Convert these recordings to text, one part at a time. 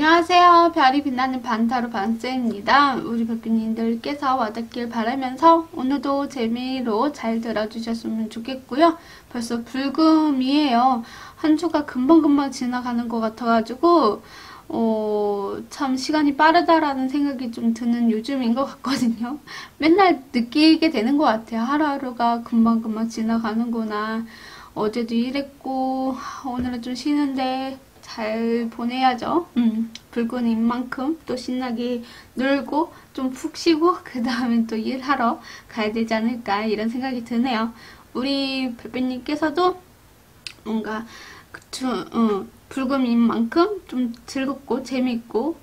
안녕하세요. 별이 빛나는 반타로 반쌤입니다. 우리 별빛님들께서 와닿길 바라면서 오늘도 재미로 잘 들어주셨으면 좋겠고요. 벌써 불금이에요. 한 주가 금방금방 지나가는 것 같아가지고 참 시간이 빠르다라는 생각이 좀 드는 요즘인 것 같거든요. 맨날 느끼게 되는 것 같아요. 하루하루가 금방금방 지나가는구나. 어제도 일했고 오늘은 좀 쉬는데 잘 보내야죠. 불금인 만큼 또 신나게 놀고 좀 푹 쉬고 그 다음에 또 일하러 가야 되지 않을까 이런 생각이 드네요. 우리 별빛님께서도 뭔가 불금인 만큼 좀 즐겁고 재밌고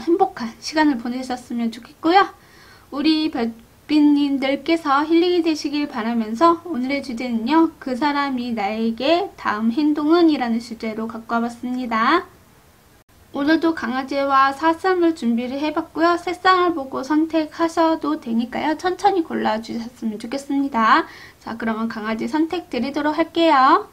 행복한 시간을 보내셨으면 좋겠고요. 우리 별빛님들께서 힐링이 되시길 바라면서 오늘의 주제는요, 그 사람이 나에게 다음 행동은 이라는 주제로 갖고 와봤습니다. 오늘도 강아지와 사슴을 준비를 해봤고요. 색상을 보고 선택하셔도 되니까요. 천천히 골라주셨으면 좋겠습니다. 자, 그러면 강아지 선택 드리도록 할게요.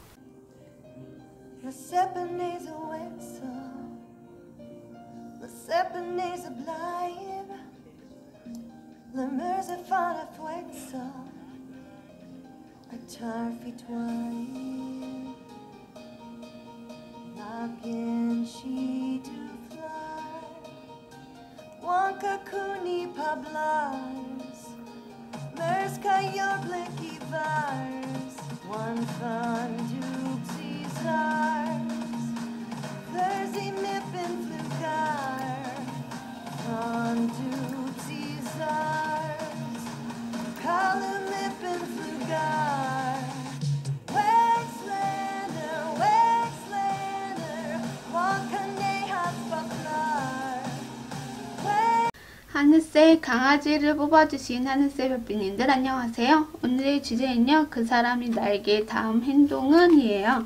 하늘색 강아지를 뽑아주신 하늘색 별빛님들 안녕하세요. 오늘의 주제는요, 그 사람이 나에게 다음 행동은 이에요.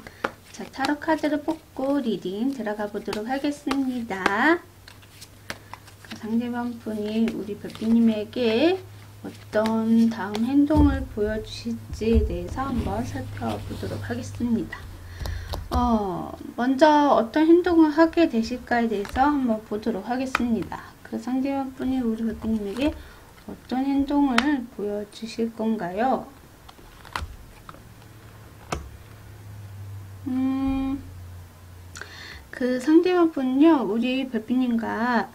자, 타로 카드를 뽑고 리딩 들어가 보도록 하겠습니다. 상대방 분이 우리 별빛님에게 어떤 다음 행동을 보여주실지에 대해서 한번 살펴보도록 하겠습니다. 먼저 어떤 행동을 하게 되실까에 대해서 한번 보도록 하겠습니다. 그 상대방 분이 우리 별빛님에게 어떤 행동을 보여주실 건가요? 그 상대방 분은요, 우리 별빛님과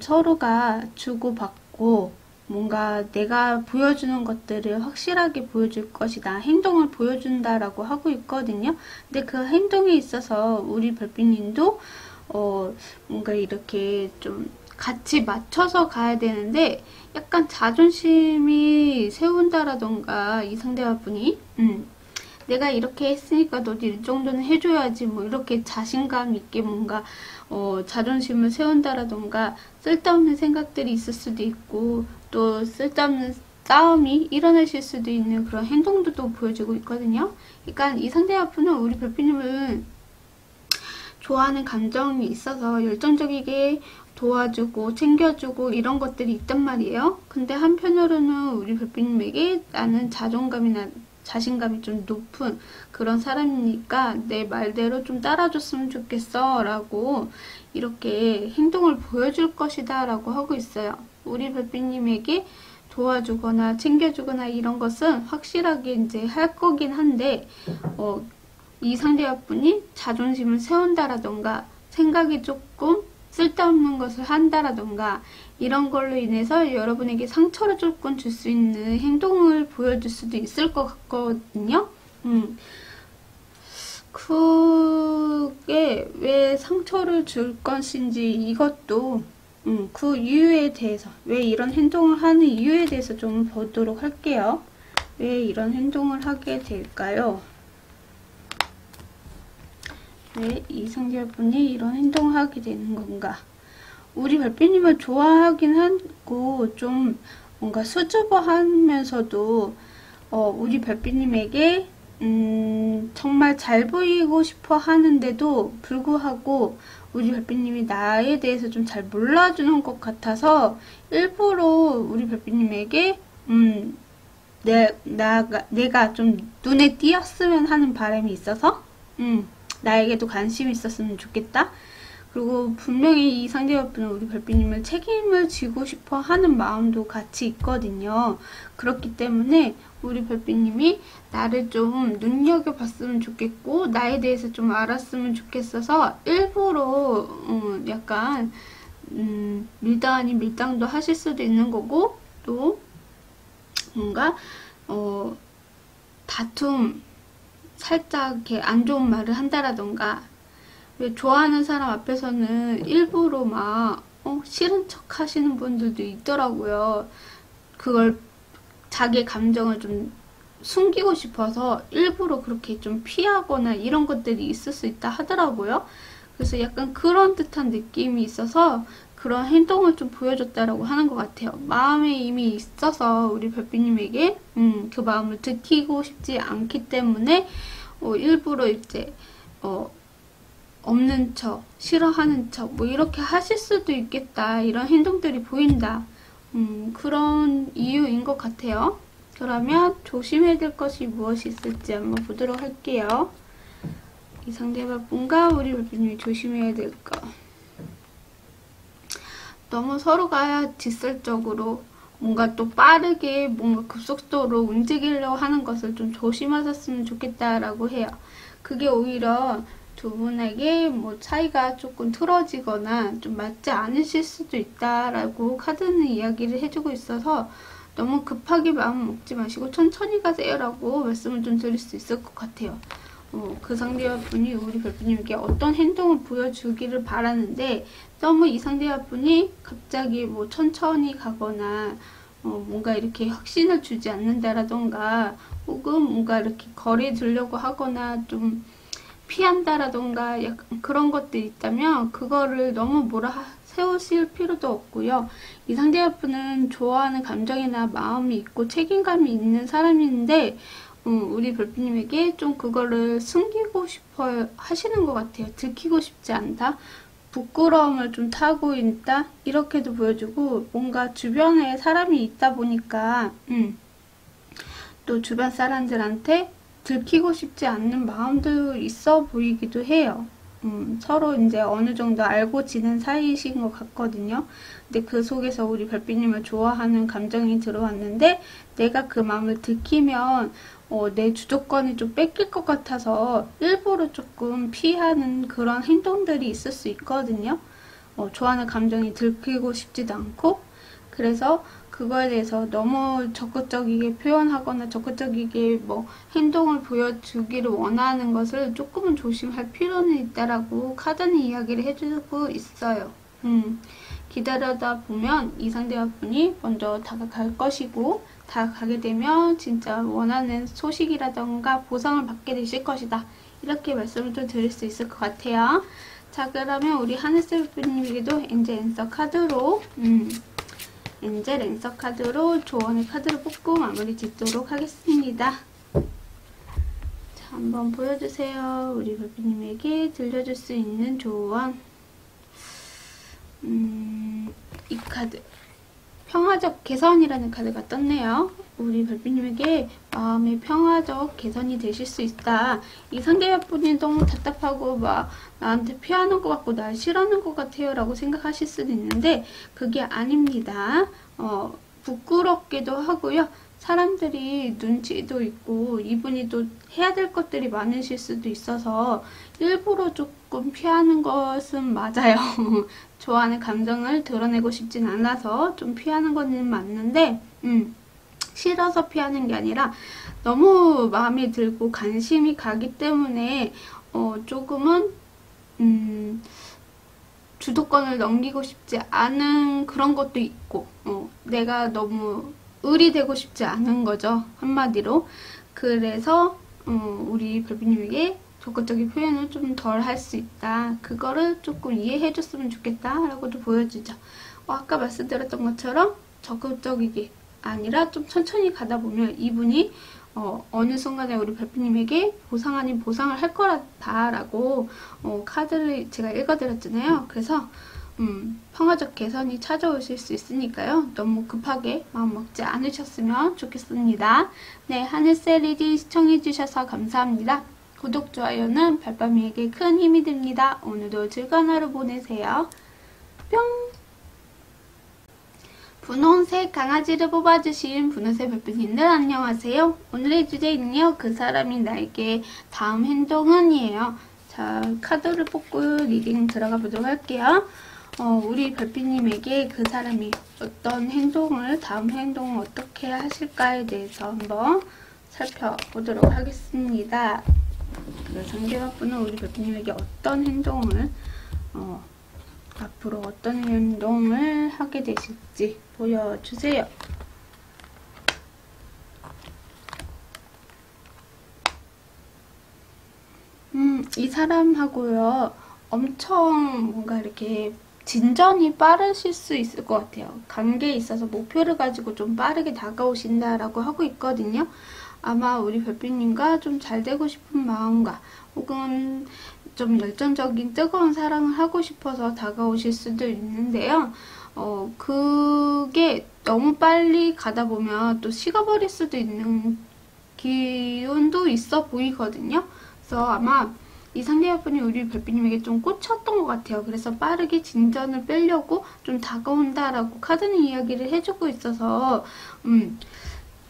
서로가 주고받고 뭔가 내가 보여주는 것들을 확실하게 보여줄 것이다. 행동을 보여준다라고 하고 있거든요. 근데 그 행동에 있어서 우리 별빛님도 뭔가 이렇게 좀 같이 맞춰서 가야 되는데 약간 자존심이 세운다라던가 이 상대방 분이 내가 이렇게 했으니까 너도 이 정도는 해줘야지 뭐 이렇게 자신감 있게 뭔가 자존심을 세운다라던가 쓸데없는 생각들이 있을 수도 있고 또 쓸데없는 싸움이 일어나실 수도 있는 그런 행동도 또 보여주고 있거든요. 그러니까 이 상대방 분은 우리 별빛님을 좋아하는 감정이 있어서 열정적이게 도와주고 챙겨주고 이런 것들이 있단 말이에요. 근데 한편으로는 우리 별빛님에게 나는 자존감이나 자신감이 좀 높은 그런 사람이니까 내 말대로 좀 따라줬으면 좋겠어 라고 이렇게 행동을 보여줄 것이다 라고 하고 있어요. 우리 별빛님에게 도와주거나 챙겨주거나 이런 것은 확실하게 이제 할 거긴 한데 이 상대분이 자존심을 세운다라던가 생각이 조금 쓸데없는 것을 한다라던가 이런 걸로 인해서 여러분에게 상처를 조금 줄 수 있는 행동을 보여줄 수도 있을 것 같거든요. 그게 왜 상처를 줄 것인지 이것도 그 이유에 대해서 왜 이런 행동을 하는 이유에 대해서 좀 보도록 할게요. 왜 이런 행동을 하게 될까요? 왜 이 상대분이 이런 행동을 하게 되는 건가? 우리 별빛님을 좋아하긴 하고 좀 뭔가 수줍어하면서도 우리 별빛님에게 정말 잘 보이고 싶어 하는데도 불구하고 우리 별빛님이 나에 대해서 좀 잘 몰라주는 것 같아서 일부러 우리 별빛님에게 내가 좀 눈에 띄었으면 하는 바람이 있어서 나에게도 관심이 있었으면 좋겠다. 그리고 분명히 이 상대방은 우리 별빛님을 책임을 지고 싶어 하는 마음도 같이 있거든요. 그렇기 때문에 우리 별빛님이 나를 좀 눈여겨봤으면 좋겠고 나에 대해서 좀 알았으면 좋겠어서 일부러 약간 밀당 아닌 밀당도 하실 수도 있는 거고, 또 뭔가 다툼 살짝 이렇게 안 좋은 말을 한다라던가, 왜 좋아하는 사람 앞에서는 일부러 막 싫은 척 하시는 분들도 있더라고요. 그걸 자기의 감정을 좀 숨기고 싶어서 일부러 그렇게 좀 피하거나 이런 것들이 있을 수 있다 하더라고요. 그래서 약간 그런 듯한 느낌이 있어서 그런 행동을 좀 보여줬다라고 하는 것 같아요. 마음에 이미 있어서 우리 별빛님에게 그 마음을 들키고 싶지 않기 때문에 일부러 이제 없는 척, 싫어하는 척, 뭐 이렇게 하실 수도 있겠다. 이런 행동들이 보인다. 그런 이유인 것 같아요. 그러면 조심해야 될 것이 무엇이 있을지 한번 보도록 할게요. 이 상대방과 우리 별빛님이 조심해야 될 거. 너무 서로가 직설적으로 뭔가 또 빠르게 뭔가 급속도로 움직이려고 하는 것을 좀 조심하셨으면 좋겠다라고 해요. 그게 오히려 두 분에게 뭐 차이가 조금 틀어지거나 좀 맞지 않으실 수도 있다라고 카드는 이야기를 해주고 있어서 너무 급하게 마음 먹지 마시고 천천히 가세요라고 말씀을 좀 드릴 수 있을 것 같아요. 그 상대분이 우리 별빛님에게 어떤 행동을 보여주기를 바라는데 너무 이 상대분이 갑자기 뭐 천천히 가거나 뭔가 이렇게 확신을 주지 않는다라던가 혹은 뭔가 이렇게 거리에 두려고 하거나 좀 피한다라던가 약간 그런 것들이 있다면 그거를 너무 세우실 필요도 없고요. 이 상대분은 좋아하는 감정이나 마음이 있고 책임감이 있는 사람인데 우리 별빛님에게 좀 그거를 숨기고 싶어 하시는 것 같아요. 들키고 싶지 않다. 부끄러움을 좀 타고 있다. 이렇게도 보여주고 뭔가 주변에 사람이 있다 보니까 또 주변 사람들한테 들키고 싶지 않는 마음도 있어 보이기도 해요. 서로 이제 어느 정도 알고 지낸 사이이신 것 같거든요. 근데 그 속에서 우리 별빛님을 좋아하는 감정이 들어왔는데 내가 그 마음을 들키면 내 주도권이 좀 뺏길 것 같아서 일부러 조금 피하는 그런 행동들이 있을 수 있거든요. 좋아하는 감정이 들키고 싶지도 않고, 그래서 그거에 대해서 너무 적극적이게 표현하거나 적극적이게 뭐 행동을 보여주기를 원하는 것을 조금은 조심할 필요는 있다라고 카드는 이야기를 해주고 있어요. 기다려다 보면 이 상대분이 먼저 다가갈 것이고, 다가가게 되면 진짜 원하는 소식이라던가 보상을 받게 되실 것이다. 이렇게 말씀을 좀 드릴 수 있을 것 같아요. 자, 그러면 우리 하늘셀프님에게도 엔젤 앤서 카드로 엔젤 앤서 카드로 조언의 카드를 뽑고 마무리 짓도록 하겠습니다. 자, 한번 보여주세요. 우리 별빛님에게 들려줄 수 있는 조언. 이 카드 평화적 개선이라는 카드가 떴네요. 우리 별빛님에게 마음의 평화적 개선이 되실 수 있다. 이 상대분이 너무 답답하고 막 나한테 피하는 것 같고 날 싫어하는 것 같아요 라고 생각하실 수도 있는데 그게 아닙니다. 부끄럽기도 하고요. 사람들이 눈치도 있고 이분이 또 해야 될 것들이 많으실 수도 있어서 일부러 조금 피하는 것은 맞아요. 좋아하는 감정을 드러내고 싶진 않아서 좀 피하는 건 맞는데 싫어서 피하는 게 아니라 너무 마음에 들고 관심이 가기 때문에 조금은 주도권을 넘기고 싶지 않은 그런 것도 있고 내가 너무 을이 되고 싶지 않은 거죠. 한마디로. 그래서 우리 별빛님에게 적극적인 표현을 좀 덜 할 수 있다. 그거를 조금 이해해 줬으면 좋겠다 라고도 보여주죠. 아까 말씀드렸던 것처럼 적극적이게 아니라 좀 천천히 가다 보면 이분이 어느 순간에 우리 별빛님에게 보상 아닌 보상을 할 거다 라고 카드를 제가 읽어드렸잖아요. 그래서 평화적 개선이 찾아오실 수 있으니까요. 너무 급하게 마음 먹지 않으셨으면 좋겠습니다. 네, 하늘셀 리딩 시청해주셔서 감사합니다. 구독, 좋아요는 별밤이에게 큰 힘이 됩니다. 오늘도 즐거운 하루 보내세요. 뿅! 분홍색 강아지를 뽑아주신 분홍색 별빛님들 안녕하세요. 오늘의 주제는요, 그 사람이 나에게 다음 행동은 이에요. 자, 카드를 뽑고 리딩 들어가 보도록 할게요. 우리 별빛님에게 그 사람이 어떤 행동을, 다음 행동을 어떻게 하실까에 대해서 한번 살펴보도록 하겠습니다. 그 상대방분은 우리 별빛님에게 어떤 행동을, 앞으로 어떤 행동을 하게 되실지 보여주세요. 이 사람하고요, 엄청 뭔가 이렇게 진전이 빠르실 수 있을 것 같아요. 관계에 있어서 목표를 가지고 좀 빠르게 다가오신다라고 하고 있거든요. 아마 우리 별빛님과 좀 잘 되고 싶은 마음과 혹은 좀 열정적인 뜨거운 사랑을 하고 싶어서 다가오실 수도 있는데요. 그게 너무 빨리 가다 보면 또 식어버릴 수도 있는 기운도 있어 보이거든요. 그래서 아마 이 상대분이 우리 별빛님에게 좀 꽂혔던 것 같아요. 그래서 빠르게 진전을 빼려고 좀 다가온다라고 카드는 이야기를 해주고 있어서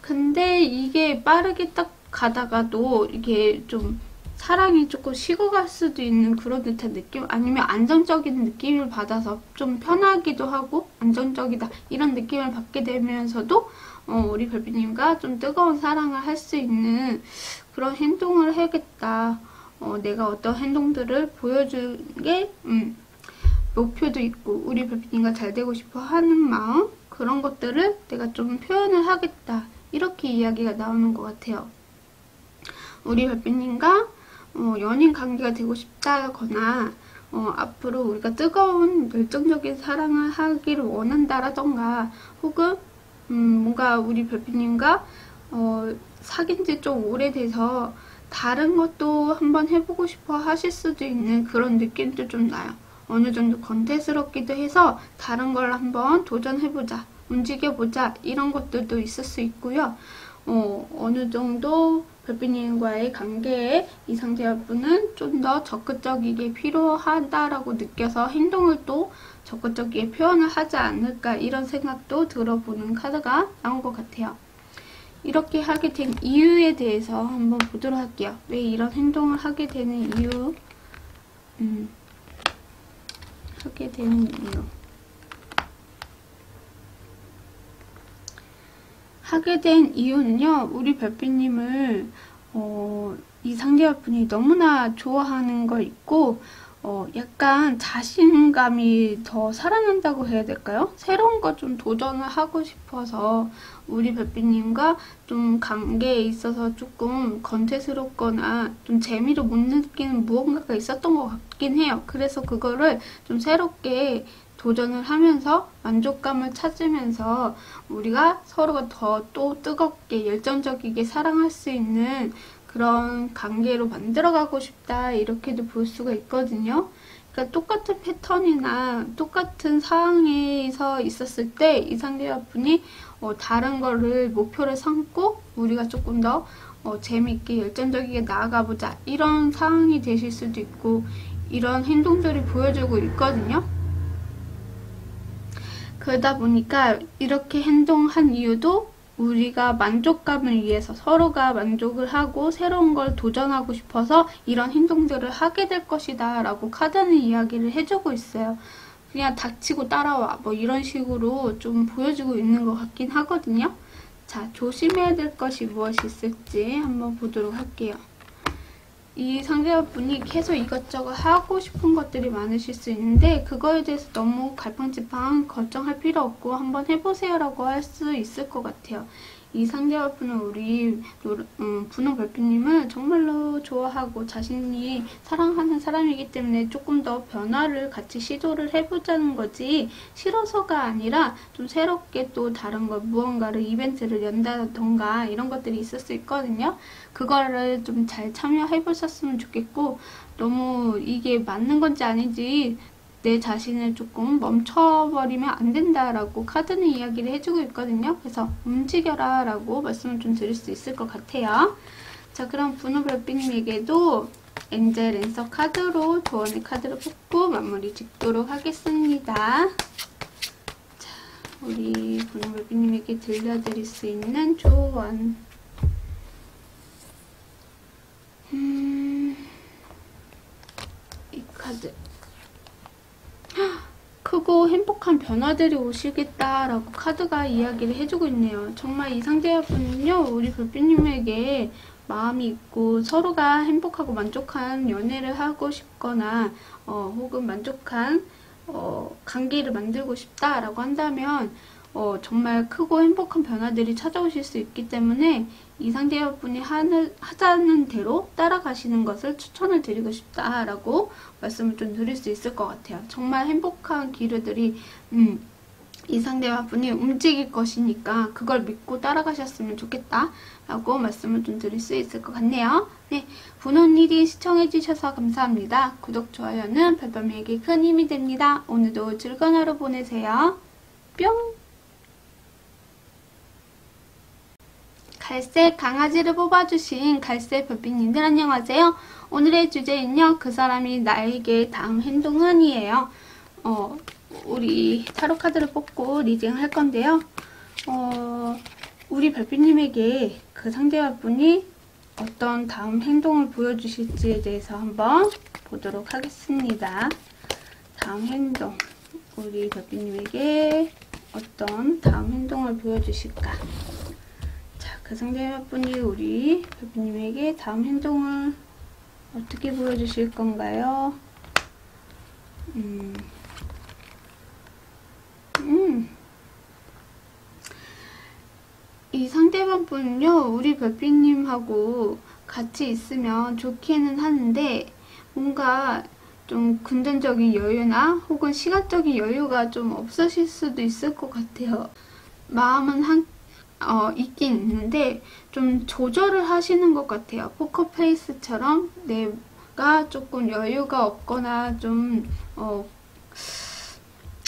근데 이게 빠르게 딱 가다가도 이게 좀 사랑이 조금 식어갈 수도 있는 그런 듯한 느낌, 아니면 안정적인 느낌을 받아서 좀 편하기도 하고 안정적이다 이런 느낌을 받게 되면서도 우리 별빛님과 좀 뜨거운 사랑을 할 수 있는 그런 행동을 해야겠다. 내가 어떤 행동들을 보여주게 목표도 있고 우리 별빛님과 잘 되고 싶어 하는 마음, 그런 것들을 내가 좀 표현을 하겠다, 이렇게 이야기가 나오는 것 같아요. 우리 별빛님과 연인 관계가 되고 싶다거나 앞으로 우리가 뜨거운 열정적인 사랑을 하기를 원한다라던가, 혹은 뭔가 우리 별빛님과 사귄 지 좀 오래돼서 다른 것도 한번 해보고 싶어 하실 수도 있는 그런 느낌도 좀 나요. 어느 정도 건태스럽기도 해서 다른 걸 한번 도전해보자, 움직여보자, 이런 것들도 있을 수 있고요. 어느 정도 별빛님과의 관계에 이 상대분은 좀 더 적극적이게 필요하다라고 느껴서 행동을 또 적극적이게 표현을 하지 않을까, 이런 생각도 들어보는 카드가 나온 것 같아요. 이렇게 하게 된 이유에 대해서 한번 보도록 할게요. 왜 이런 행동을 하게 되는 이유, 하게 되는 이유. 하게 된 이유는요, 우리 별빛님을 이 상대분이 너무나 좋아하는 거 있고, 약간 자신감이 더 살아난다고 해야 될까요? 새로운 거 좀 도전을 하고 싶어서 우리 별빛님과 좀 관계에 있어서 조금 건태스럽거나 좀 재미를 못 느끼는 무언가가 있었던 것 같긴 해요. 그래서 그거를 좀 새롭게 도전을 하면서 만족감을 찾으면서 우리가 서로가 더 또 뜨겁게 열정적이게 사랑할 수 있는 그런 관계로 만들어가고 싶다, 이렇게도 볼 수가 있거든요. 그러니까 똑같은 패턴이나 똑같은 상황에서 있었을 때 이 상대분이 다른 거를 목표를 삼고 우리가 조금 더 재밌게 열정적이게 나아가보자, 이런 상황이 되실 수도 있고, 이런 행동들을 보여주고 있거든요. 그러다 보니까 이렇게 행동한 이유도 우리가 만족감을 위해서, 서로가 만족을 하고 새로운 걸 도전하고 싶어서 이런 행동들을 하게 될 것이다 라고 카드는 이야기를 해주고 있어요. 그냥 닥치고 따라와, 뭐 이런 식으로 좀 보여주고 있는 것 같긴 하거든요. 자, 조심해야 될 것이 무엇이 있을지 한번 보도록 할게요. 이 상대분이 계속 이것저것 하고 싶은 것들이 많으실 수 있는데 그거에 대해서 너무 갈팡질팡 걱정할 필요 없고 한번 해보세요 라고 할 수 있을 것 같아요. 이 상대분은 우리 분홍 별빛님을 정말로 좋아하고 자신이 사랑하는 사람이기 때문에 조금 더 변화를 같이 시도를 해보자는 거지, 싫어서가 아니라 좀 새롭게 또 다른 거, 무언가를 이벤트를 연다던가 이런 것들이 있을 수 있거든요. 그거를 좀 잘 참여해보셨으면 좋겠고, 너무 이게 맞는 건지 아닌지 내 자신을 조금 멈춰버리면 안 된다라고 카드는 이야기를 해주고 있거든요. 그래서 움직여라 라고 말씀을 좀 드릴 수 있을 것 같아요. 자, 그럼 분홍별빛님에게도 엔젤 랜서 카드로 조언의 카드를 뽑고 마무리 짓도록 하겠습니다. 자, 우리 분홍별빛님에게 들려드릴 수 있는 조언. 이 카드. 크고 행복한 변화들이 오시겠다라고 카드가 이야기를 해주고 있네요. 정말 이 상대분은요, 우리 별빛님에게 마음이 있고 서로가 행복하고 만족한 연애를 하고 싶거나 혹은 만족한 관계를 만들고 싶다라고 한다면 정말 크고 행복한 변화들이 찾아오실 수 있기 때문에 이 상대분이 하자는 대로 따라가시는 것을 추천을 드리고 싶다라고 말씀을 좀 드릴 수 있을 것 같아요. 정말 행복한 기류들이 이 상대분이 움직일 것이니까 그걸 믿고 따라가셨으면 좋겠다라고 말씀을 좀 드릴 수 있을 것 같네요. 네, 분홍 리딩 시청해주셔서 감사합니다. 구독, 좋아요는 별밤에게 큰 힘이 됩니다. 오늘도 즐거운 하루 보내세요. 뿅! 갈색 강아지를 뽑아주신 갈색 별빛님들 안녕하세요. 오늘의 주제는요, 그 사람이 나에게 다음 행동은 이에요. 우리 타로 카드를 뽑고 리딩을 할 건데요. 우리 별빛님에게 그 상대분이 어떤 다음 행동을 보여주실지에 대해서 한번 보도록 하겠습니다. 다음 행동, 우리 별빛님에게 어떤 다음 행동을 보여주실까? 자, 그 상대분이 우리 별빛님에게 다음 행동을 어떻게 보여주실 건가요? 이 상대방분은요, 우리 별빛님하고 같이 있으면 좋기는 하는데 뭔가 좀 금전적인 여유나 혹은 시간적인 여유가 좀 없으실 수도 있을 것 같아요. 마음은 있긴 있는데 좀 조절을 하시는 것 같아요. 포커페이스처럼 내가 조금 여유가 없거나 좀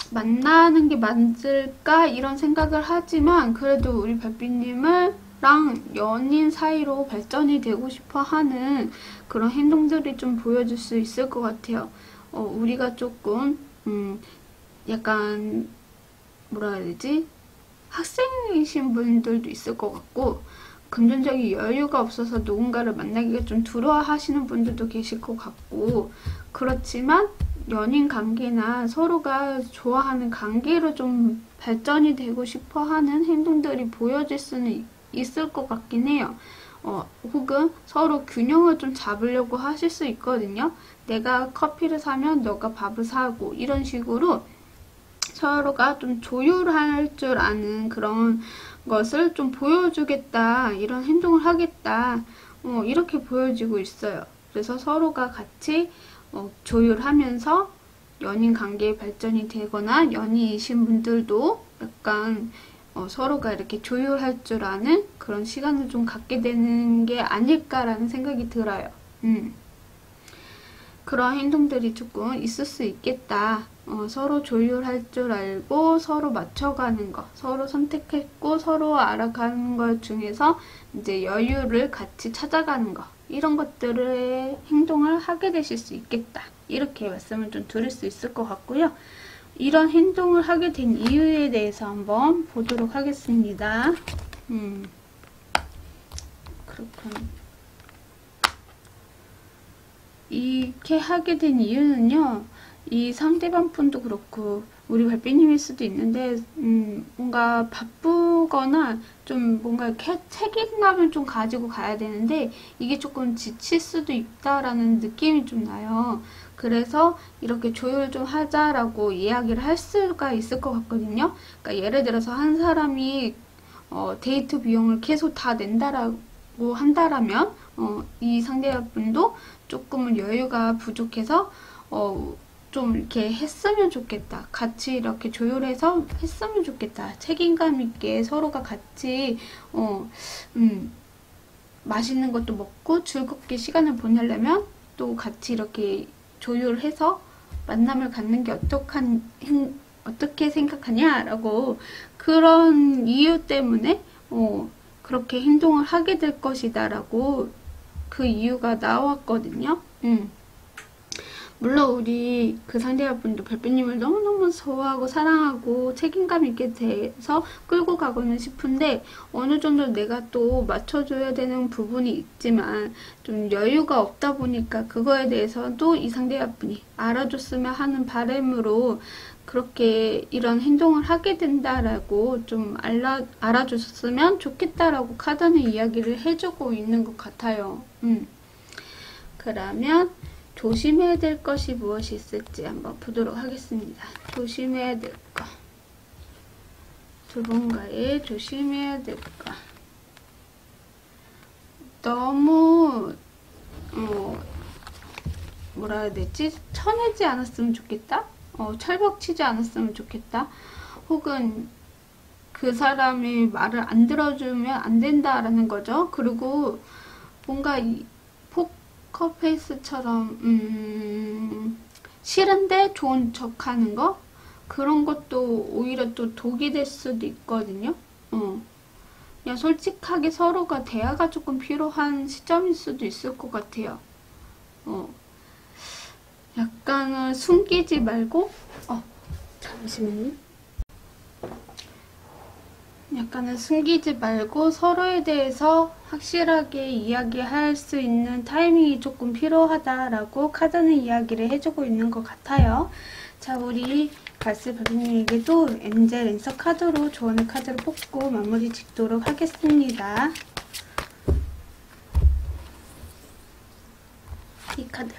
만나는 게 맞을까 이런 생각을 하지만 그래도 우리 별빛님이랑 연인 사이로 발전이 되고 싶어 하는 그런 행동들이 좀 보여줄 수 있을 것 같아요. 우리가 조금 약간 뭐라 해야 되지? 학생이신 분들도 있을 것 같고 금전적인 여유가 없어서 누군가를 만나기가 좀 두려워하시는 분들도 계실 것 같고 그렇지만 연인 관계나 서로가 좋아하는 관계로 좀 발전이 되고 싶어 하는 행동들이 보여질 수는 있을 것 같긴 해요. 혹은 서로 균형을 좀 잡으려고 하실 수 있거든요. 내가 커피를 사면 너가 밥을 사고 이런 식으로 서로가 좀 조율할 줄 아는 그런 것을 좀 보여주겠다, 이런 행동을 하겠다, 이렇게 보여지고 있어요. 그래서 서로가 같이 조율하면서 연인 관계의 발전이 되거나 연인이신 분들도 약간 서로가 이렇게 조율할 줄 아는 그런 시간을 좀 갖게 되는 게 아닐까라는 생각이 들어요. 그런 행동들이 조금 있을 수 있겠다. 서로 조율할 줄 알고 서로 맞춰가는 거, 서로 선택했고 서로 알아가는 것 중에서 이제 여유를 같이 찾아가는 거, 이런 것들의 행동을 하게 되실 수 있겠다. 이렇게 말씀을 좀 드릴 수 있을 것 같고요. 이런 행동을 하게 된 이유에 대해서 한번 보도록 하겠습니다. 그렇군. 이렇게 하게 된 이유는요, 이 상대방 분도 그렇고 우리 별빛님일 수도 있는데 뭔가 바쁘거나 좀 뭔가 책임감을 좀 가지고 가야 되는데 이게 조금 지칠 수도 있다라는 느낌이 좀 나요. 그래서 이렇게 조율 좀 하자라고 이야기를 할 수가 있을 것 같거든요. 그러니까 예를 들어서 한 사람이 데이트 비용을 계속 다 낸다라고 한다라면 이 상대분도 조금은 여유가 부족해서 좀 이렇게 했으면 좋겠다. 같이 이렇게 조율해서 했으면 좋겠다. 책임감 있게 서로가 같이 맛있는 것도 먹고 즐겁게 시간을 보내려면 또 같이 이렇게 조율해서 만남을 갖는 게 어떻게 생각하냐라고 그런 이유 때문에 그렇게 행동을 하게 될 것이다 라고 그 이유가 나왔거든요. 물론 우리 그 상대분도 별빛님을 너무너무 좋아하고 사랑하고 책임감 있게 대해서 끌고 가고는 싶은데 어느 정도 내가 또 맞춰줘야 되는 부분이 있지만 좀 여유가 없다 보니까 그거에 대해서도 이 상대분이 알아줬으면 하는 바람으로 그렇게 이런 행동을 하게 된다라고 좀 알아줬으면 좋겠다라고 카드는 이야기를 해주고 있는 것 같아요. 그러면 조심해야 될 것이 무엇이 있을지 한번 보도록 하겠습니다. 조심해야 될 것. 두 분과의 조심해야 될 것. 너무 뭐라 해야 되지? 쳐내지 않았으면 좋겠다? 철벽 치지 않았으면 좋겠다? 혹은 그 사람이 말을 안 들어주면 안 된다라는 거죠. 그리고 뭔가 포커페이스처럼 싫은데 좋은 척하는 거? 그런 것도 오히려 또 독이 될 수도 있거든요. 그냥 솔직하게 서로가 대화가 조금 필요한 시점일 수도 있을 것 같아요. 약간은 숨기지 말고 잠시만요. 약간은 숨기지 말고 서로에 대해서 확실하게 이야기할 수 있는 타이밍이 조금 필요하다라고 카드는 이야기를 해주고 있는 것 같아요. 자, 우리 갈스 별님에게도 엔젤 랜서 카드로 조언의 카드를 뽑고 마무리 짓도록 하겠습니다. 이 카드.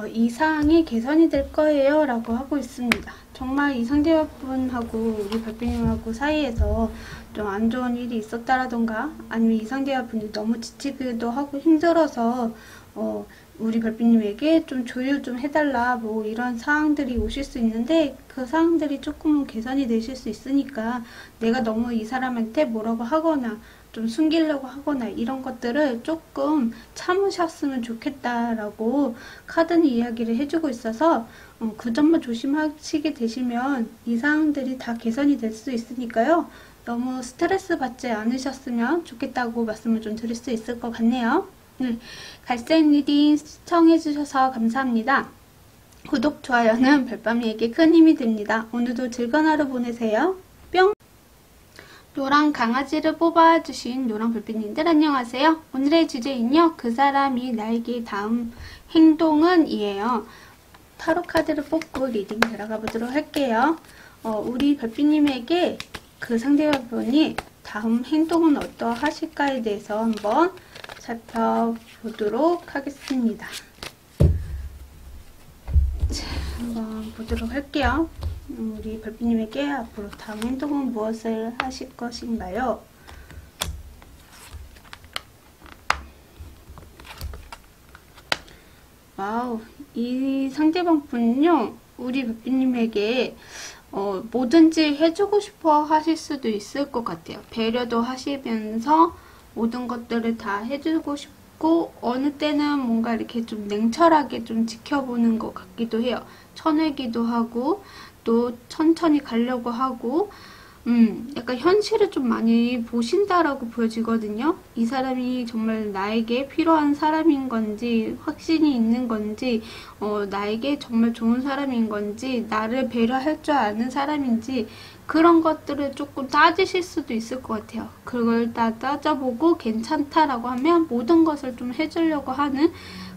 이 사항이 개선이 될 거예요 라고 하고 있습니다. 정말 이 상대분하고 우리 별빛님하고 사이에서 좀 안 좋은 일이 있었다라던가 아니면 이 상대분이 너무 지치기도 하고 힘들어서 우리 별빛님에게 좀 조율 좀 해달라 뭐 이런 사항들이 오실 수 있는데 그 사항들이 조금은 개선이 되실 수 있으니까 내가 너무 이 사람한테 뭐라고 하거나 좀 숨기려고 하거나 이런 것들을 조금 참으셨으면 좋겠다라고 카드는 이야기를 해주고 있어서 그 점만 조심하시게 되시면 이 사항들이 다 개선이 될 수 있으니까요. 너무 스트레스 받지 않으셨으면 좋겠다고 말씀을 좀 드릴 수 있을 것 같네요. 갈색 리딩 시청해주셔서 감사합니다. 구독, 좋아요는 별밤이에게 큰 힘이 됩니다. 오늘도 즐거운 하루 보내세요. 뿅! 노랑 강아지를 뽑아주신 노랑 별빛님들 안녕하세요. 오늘의 주제는요. 그 사람이 나에게 다음 행동은 이에요. 타로 카드를 뽑고 리딩 들어가 보도록 할게요. 우리 별빛님에게 그 상대방분이 다음 행동은 어떠하실까에 대해서 한번 살펴보도록 하겠습니다. 자, 한번 보도록 할게요. 우리 별빛님에게 앞으로 다음 행동은 무엇을 하실 것인가요? 와우, 이 상대방 분은요, 우리 별빛님에게 뭐든지 해주고 싶어 하실 수도 있을 것 같아요. 배려도 하시면서 모든 것들을 다 해주고 싶고 어느 때는 뭔가 이렇게 좀 냉철하게 좀 지켜보는 것 같기도 해요. 쳐내기도 하고 또 천천히 가려고 하고 약간 현실을 좀 많이 보신다라고 보여지거든요. 이 사람이 정말 나에게 필요한 사람인 건지 확신이 있는 건지 나에게 정말 좋은 사람인 건지 나를 배려할 줄 아는 사람인지 그런 것들을 조금 따지실 수도 있을 것 같아요. 그걸 다 따져보고 괜찮다라고 하면 모든 것을 좀 해주려고 하는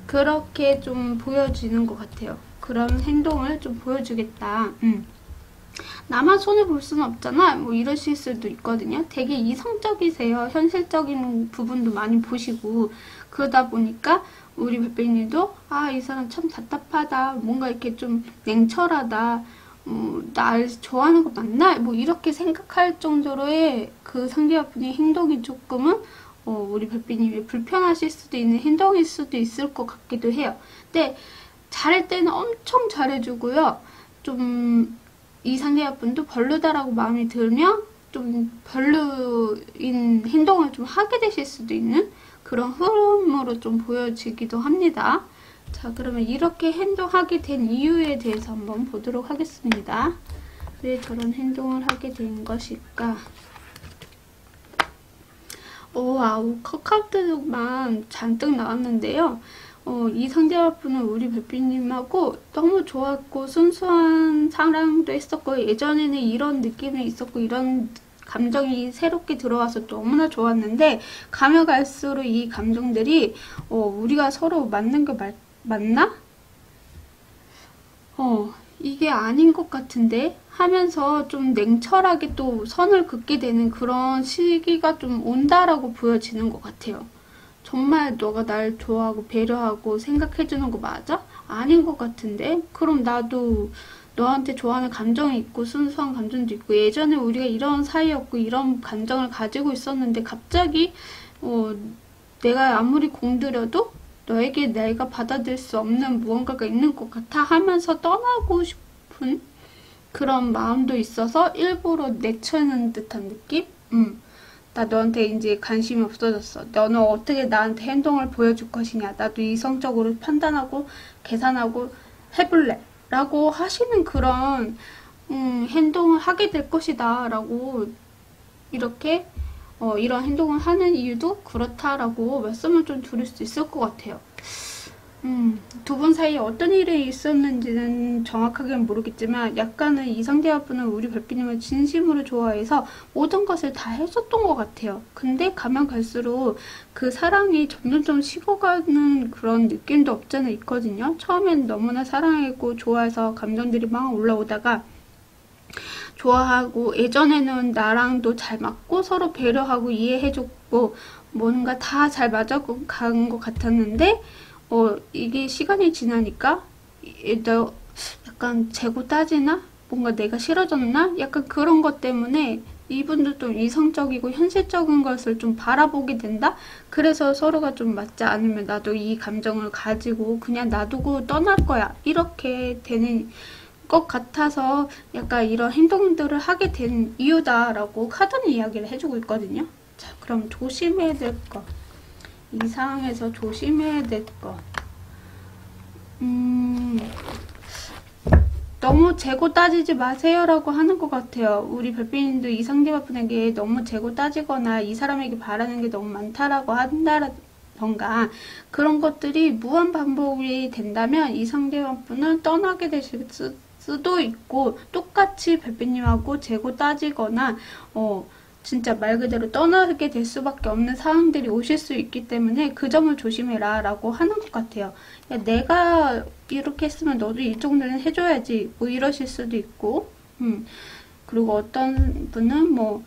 그렇게 좀 보여지는 것 같아요. 그런 행동을 좀 보여주겠다. 나만 손해볼 수는 없잖아 뭐 이러실 수도 있거든요. 되게 이성적이세요. 현실적인 부분도 많이 보시고 그러다 보니까 우리 별빛님도 이 사람 참 답답하다 뭔가 이렇게 좀 냉철하다 날 좋아하는 거 맞나? 뭐 이렇게 생각할 정도로의 그 상대분의 행동이 조금은 우리 별빛님이 불편하실 수도 있는 행동일 수도 있을 것 같기도 해요. 근데 잘할 때는 엄청 잘해주고요. 좀 이 상대분도 별로다라고 마음이 들면 좀 별로인 행동을 좀 하게 되실 수도 있는 그런 흐름으로 좀 보여지기도 합니다. 자, 그러면 이렇게 행동하게 된 이유에 대해서 한번 보도록 하겠습니다. 왜 저런 행동을 하게 된 것일까? 아우, 카카오톡만 잔뜩 나왔는데요. 이 상대와분은 우리 별빛님하고 너무 좋았고, 순수한 사랑도 했었고, 예전에는 이런 느낌이 있었고, 이런 감정이 새롭게 들어와서 너무나 좋았는데, 가면 갈수록 이 감정들이, 우리가 서로 맞는 게 맞나? 이게 아닌 것 같은데? 하면서 좀 냉철하게 또 선을 긋게 되는 그런 시기가 좀 온다라고 보여지는 것 같아요. 정말 너가 날 좋아하고 배려하고 생각해주는 거 맞아? 아닌 것 같은데? 그럼 나도 너한테 좋아하는 감정이 있고 순수한 감정도 있고 예전에 우리가 이런 사이였고 이런 감정을 가지고 있었는데 갑자기 내가 아무리 공들여도 너에게 내가 받아들일 수 없는 무언가가 있는 것 같아 하면서 떠나고 싶은 그런 마음도 있어서 일부러 내치는 듯한 느낌? 나 너한테 이제 관심이 없어졌어. 너는 어떻게 나한테 행동을 보여줄 것이냐. 나도 이성적으로 판단하고 계산하고 해볼래. 라고 하시는 그런 행동을 하게 될 것이다. 라고 이렇게 이런 행동을 하는 이유도 그렇다라고 말씀을 좀 드릴 수 있을 것 같아요. 두 분 사이에 어떤 일이 있었는지는 정확하게는 모르겠지만 약간은 이 상대와분은 우리 별빛님을 진심으로 좋아해서 모든 것을 다 해줬던 것 같아요. 근데 가면 갈수록 그 사랑이 점점점 식어가는 그런 느낌도 없잖아 있거든요. 처음엔 너무나 사랑했고 좋아해서 감정들이 막 올라오다가 좋아하고 예전에는 나랑도 잘 맞고 서로 배려하고 이해해줬고 뭔가 다 잘 맞아간 것 같았는데 이게 시간이 지나니까 너 약간 재고 따지나? 뭔가 내가 싫어졌나? 약간 그런 것 때문에 이분도 좀 이성적이고 현실적인 것을 좀 바라보게 된다? 그래서 서로가 좀 맞지 않으면 나도 이 감정을 가지고 그냥 놔두고 떠날 거야. 이렇게 되는 것 같아서 약간 이런 행동들을 하게 된 이유다라고 카드는 이야기를 해주고 있거든요. 자, 그럼 조심해야 될 거. 이 상황에서 조심해야 될 거. 너무 재고 따지지 마세요라고 하는 것 같아요. 우리 별빛님도 이 상대분에게 너무 재고 따지거나 이 사람에게 바라는 게 너무 많다라고 한다던가 그런 것들이 무한 반복이 된다면 이 상대분은 떠나게 되실 수도 있고 똑같이 별빛님하고 재고 따지거나 진짜 말 그대로 떠나게 될 수밖에 없는 상황들이 오실 수 있기 때문에 그 점을 조심해라 라고 하는 것 같아요. 야, 내가 이렇게 했으면 너도 이 정도는 해줘야지 뭐 이러실 수도 있고 그리고 어떤 분은 뭐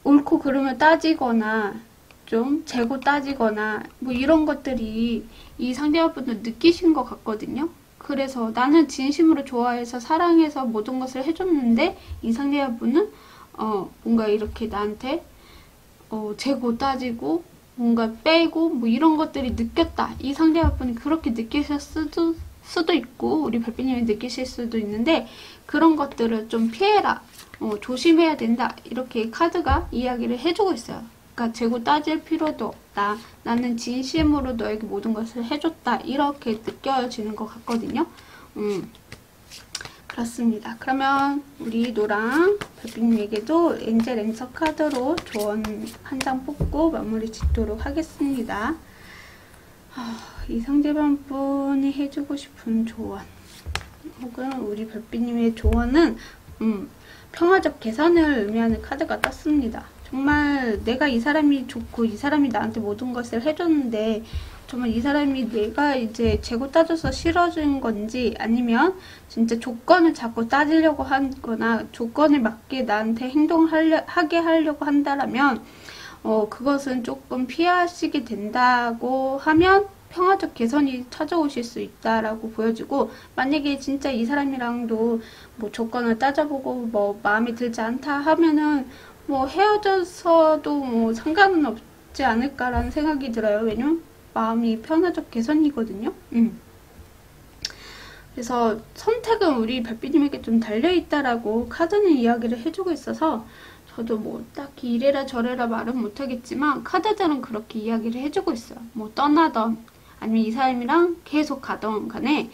옳고 그름을 따지거나 좀 재고 따지거나 뭐 이런 것들이 이 상대방분도 느끼신 것 같거든요. 그래서 나는 진심으로 좋아해서 사랑해서 모든 것을 해줬는데 이 상대방분은 뭔가 이렇게 나한테 재고 따지고 뭔가 빼고 뭐 이런 것들이 느꼈다. 이 상대방분이 그렇게 느끼실 수도 있고 우리 별빛님이 느끼실 수도 있는데 그런 것들을 좀 피해라. 조심해야 된다. 이렇게 카드가 이야기를 해주고 있어요. 그러니까 재고 따질 필요도 없다. 나는 진심으로 너에게 모든 것을 해줬다. 이렇게 느껴지는 것 같거든요. 그렇습니다. 그러면 우리 노랑 별빛님에게도 엔젤 랜서 카드로 조언 한 장 뽑고 마무리 짓도록 하겠습니다. 이 상대방 분이 해주고 싶은 조언 혹은 우리 별빛님의 조언은 평화적 개선을 의미하는 카드가 떴습니다. 정말 내가 이 사람이 좋고 이 사람이 나한테 모든 것을 해줬는데 정말 이 사람이 내가 이제 재고 따져서 싫어진 건지 아니면 진짜 조건을 자꾸 따지려고 하거나 조건에 맞게 나한테 행동을 하게 하려고 한다라면 그것은 조금 피하시게 된다고 하면 평화적 개선이 찾아오실 수 있다라고 보여지고 만약에 진짜 이 사람이랑도 뭐 조건을 따져보고 뭐 마음에 들지 않다 하면은 뭐 헤어져서도 뭐 상관은 없지 않을까라는 생각이 들어요. 왜냐면 마음이 평화적 개선이거든요. 그래서 선택은 우리 별빛님에게 좀 달려있다라고 카드는 이야기를 해주고 있어서 저도 뭐 딱히 이래라 저래라 말은 못하겠지만 카드들은 그렇게 이야기를 해주고 있어요. 뭐 떠나던 아니면 이 사람이랑 계속 가던 간에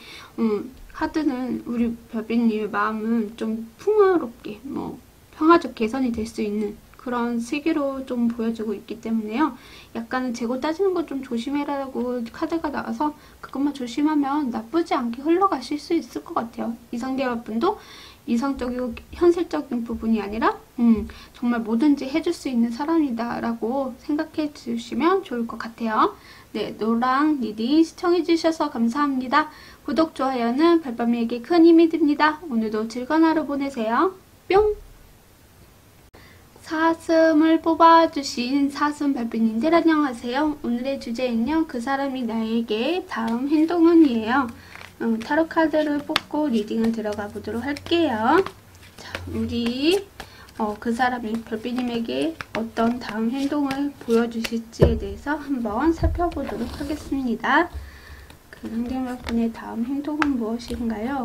카드는 우리 별빛님의 마음은 좀 풍요롭게 뭐 평화적 개선이 될 수 있는 그런 시기로 좀 보여주고 있기 때문에요. 약간 재고 따지는 거 좀 조심해라고 카드가 나와서 그것만 조심하면 나쁘지 않게 흘러가실 수 있을 것 같아요. 이상대화분도 이성적이고 현실적인 부분이 아니라 정말 뭐든지 해줄 수 있는 사람이다 라고 생각해 주시면 좋을 것 같아요. 네, 노랑 리딩 시청해주셔서 감사합니다. 구독, 좋아요는 별밤이에게 큰 힘이 됩니다. 오늘도 즐거운 하루 보내세요. 뿅! 사슴을 뽑아주신 사슴 별빛님들 안녕하세요. 오늘의 주제는요. 그 사람이 나에게 다음 행동은 이에요. 타로 카드를 뽑고 리딩을 들어가 보도록 할게요. 자, 우리 그 사람이 별빛님에게 어떤 다음 행동을 보여주실지에 대해서 한번 살펴보도록 하겠습니다. 그 상대방분의 다음 행동은 무엇인가요?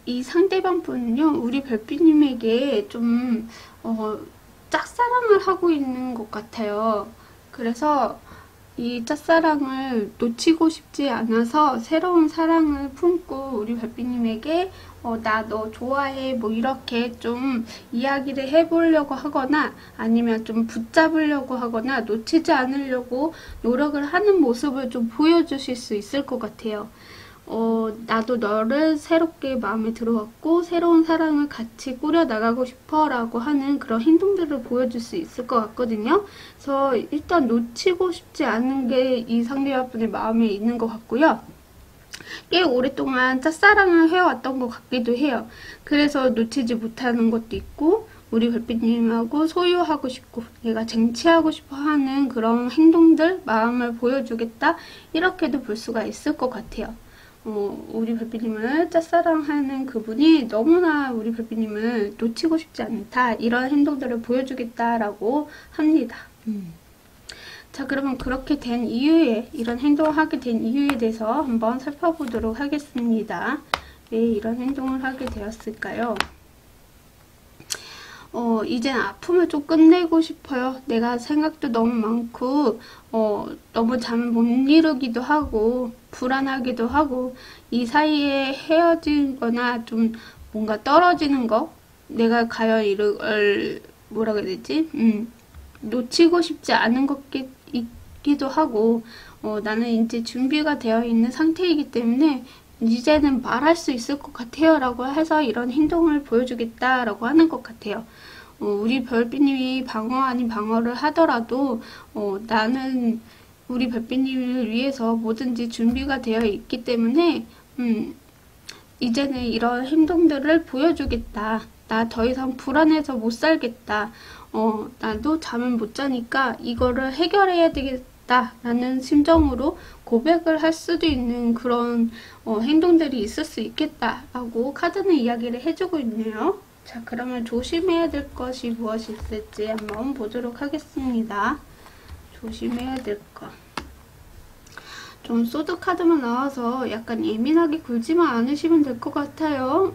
이 상대방 분은요, 우리 별빛님에게 좀 짝사랑을 하고 있는 것 같아요. 그래서 이 짝사랑을 놓치고 싶지 않아서 새로운 사랑을 품고 우리 별빛님에게 나 너 좋아해 뭐 이렇게 좀 이야기를 해보려고 하거나 아니면 좀 붙잡으려고 하거나 놓치지 않으려고 노력을 하는 모습을 좀 보여주실 수 있을 것 같아요. 나도 너를 새롭게 마음에 들어왔고 새로운 사랑을 같이 꾸려나가고 싶어 라고 하는 그런 행동들을 보여줄 수 있을 것 같거든요. 그래서 일단 놓치고 싶지 않은 게 이 상대방분의 마음에 있는 것 같고요. 꽤 오랫동안 짝사랑을 해왔던 것 같기도 해요. 그래서 놓치지 못하는 것도 있고 우리 별빛님하고 소유하고 싶고 내가 쟁취하고 싶어 하는 그런 행동들, 마음을 보여주겠다 이렇게도 볼 수가 있을 것 같아요. 우리 별빛님을 짝사랑하는 그분이 너무나 우리 별빛님을 놓치고 싶지 않다 이런 행동들을 보여주겠다라고 합니다. 자, 그러면 그렇게 된 이유에 이런 행동을 하게 된 이유에 대해서 한번 살펴보도록 하겠습니다. 왜 이런 행동을 하게 되었을까요? 이젠 아픔을 좀 끝내고 싶어요. 내가 생각도 너무 많고 너무 잠을 못 이루기도 하고 불안하기도 하고 이 사이에 헤어지거나 좀 뭔가 떨어지는 거 내가 과연 이걸 뭐라고 해야 되지? 놓치고 싶지 않은 것 있기도 하고 나는 이제 준비가 되어 있는 상태이기 때문에 이제는 말할 수 있을 것 같아요 라고 해서 이런 행동을 보여주겠다 라고 하는 것 같아요. 우리 별빛님이 방어 아닌 방어를 하더라도 나는 우리 별빛님을 위해서 뭐든지 준비가 되어 있기 때문에 이제는 이런 행동들을 보여주겠다. 나 더 이상 불안해서 못 살겠다. 나도 잠을 못 자니까 이거를 해결해야 되겠다 라는 심정으로 고백을 할 수도 있는 그런 행동들이 있을 수 있겠다 라고 카드는 이야기를 해주고 있네요. 자, 그러면 조심해야 될 것이 무엇이 있을지 한번 보도록 하겠습니다. 조심해야 될 것. 좀 소드 카드만 나와서 약간 예민하게 굴지만 않으시면 될 것 같아요.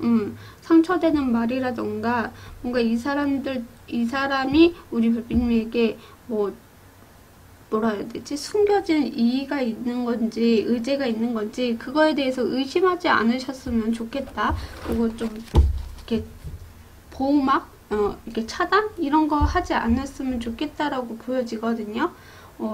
상처되는 말이라던가 뭔가 이 사람이 우리 별빛님에게 뭐라 해야 되지? 숨겨진 이의가 있는 건지 의제가 있는 건지 그거에 대해서 의심하지 않으셨으면 좋겠다. 그리고 좀 이렇게 보호막, 이렇게 차단 이런 거 하지 않았으면 좋겠다라고 보여지거든요.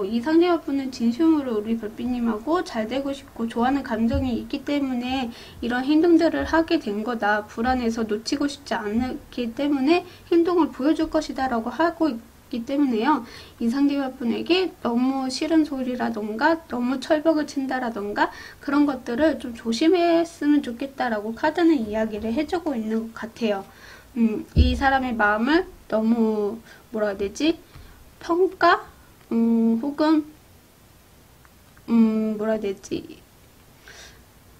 이 상대분은 진심으로 우리 별빛님하고 잘 되고 싶고 좋아하는 감정이 있기 때문에 이런 행동들을 하게 된 거다. 불안해서 놓치고 싶지 않기 때문에 행동을 보여줄 것이다 라고 하고 있기 때문에요. 이 상대분에게 너무 싫은 소리라던가 너무 철벽을 친다라던가 그런 것들을 좀 조심했으면 좋겠다라고 카드는 이야기를 해주고 있는 것 같아요. 이 사람의 마음을 너무 뭐라 해야 되지? 평가? 혹은 뭐라 해야 되지?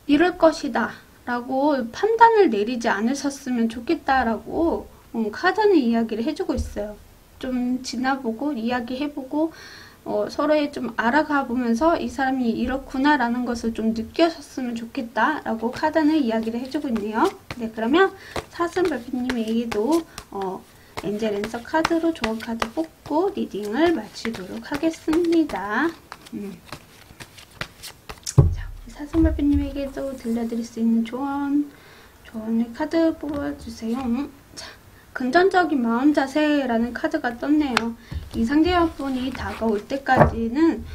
이럴 것이다 라고 판단을 내리지 않으셨으면 좋겠다 라고 카드는 이야기를 해주고 있어요. 좀 지나보고 이야기해보고 서로의 좀 알아가 보면서 이 사람이 이렇구나 라는 것을 좀 느끼셨으면 좋겠다 라고 카드는 이야기를 해주고 있네요. 네, 그러면 사슴 별빛님에게도 엔젤 랜서 카드로 조언 카드 뽑고 리딩을 마치도록 하겠습니다. 자, 사슴 별빛님에게도 들려드릴 수 있는 조언 오늘 카드 뽑아주세요. 자, 긍정적인 마음 자세라는 카드가 떴네요. 이 상대방분이 다가올 때까지는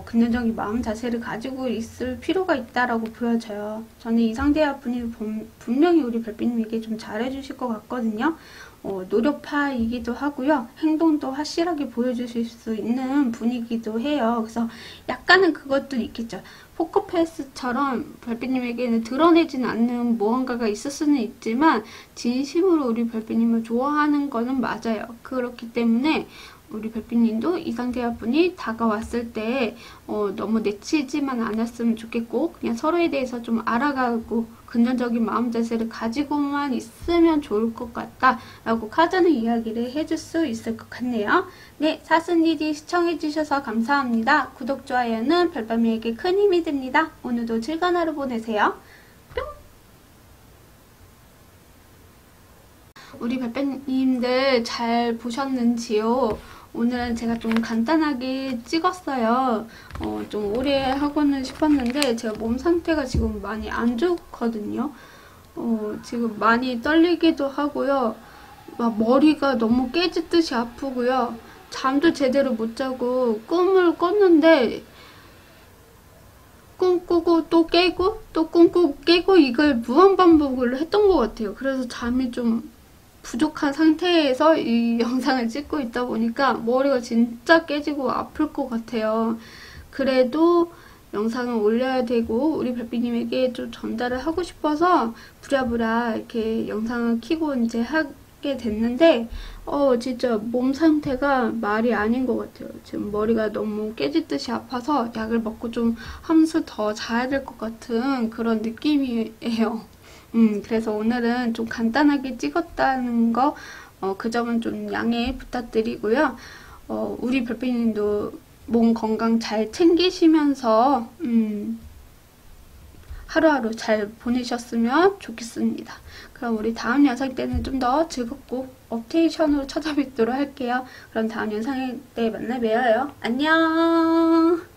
긍정적인 마음 자세를 가지고 있을 필요가 있다라고 보여져요. 저는 이 상대방분이 분명히 우리 별빛님에게 좀 잘해주실 것 같거든요. 노력파이기도 하고요. 행동도 확실하게 보여주실 수 있는 분이기도 해요. 그래서 약간은 그것도 있겠죠. 포커페이스처럼 별빛님에게는 드러내지는 않는 무언가가 있을 수는 있지만 진심으로 우리 별빛님을 좋아하는 거는 맞아요. 그렇기 때문에 우리 별빛님도 이 상대분이 다가왔을 때 너무 내치지만 않았으면 좋겠고 그냥 서로에 대해서 좀 알아가고 긍정적인 마음 자세를 가지고만 있으면 좋을 것 같다 라고 카드는 이야기를 해줄 수 있을 것 같네요. 네, 사슴일이 시청해주셔서 감사합니다. 구독, 좋아요는 별밤이에게 큰 힘이 됩니다. 오늘도 즐거운 하루 보내세요. 뿅! 우리 별밤님들 잘 보셨는지요? 오늘은 제가 좀 간단하게 찍었어요. 좀 오래 하고는 싶었는데 제가 몸 상태가 지금 많이 안 좋거든요. 지금 많이 떨리기도 하고요. 막 머리가 너무 깨지듯이 아프고요. 잠도 제대로 못 자고 꿈을 꿨는데 꿈꾸고 또 깨고 또 꿈꾸고 깨고 이걸 무한반복을 했던 것 같아요. 그래서 잠이 좀 부족한 상태에서 이 영상을 찍고 있다 보니까 머리가 진짜 깨지고 아플 것 같아요. 그래도 영상을 올려야 되고 우리 별빛님에게 좀 전달을 하고 싶어서 부랴부랴 이렇게 영상을 켜고 이제 하게 됐는데 진짜 몸 상태가 말이 아닌 것 같아요. 지금 머리가 너무 깨지듯이 아파서 약을 먹고 좀 한술 더 자야 될 것 같은 그런 느낌이에요. 그래서 오늘은 좀 간단하게 찍었다는 거, 그 점은 좀 양해 부탁드리고요. 우리 별빛님도 몸 건강 잘 챙기시면서, 하루하루 잘 보내셨으면 좋겠습니다. 그럼 우리 다음 영상 때는 좀 더 즐겁고 업데이션으로 찾아뵙도록 할게요. 그럼 다음 영상 때 만나 봬요. 안녕!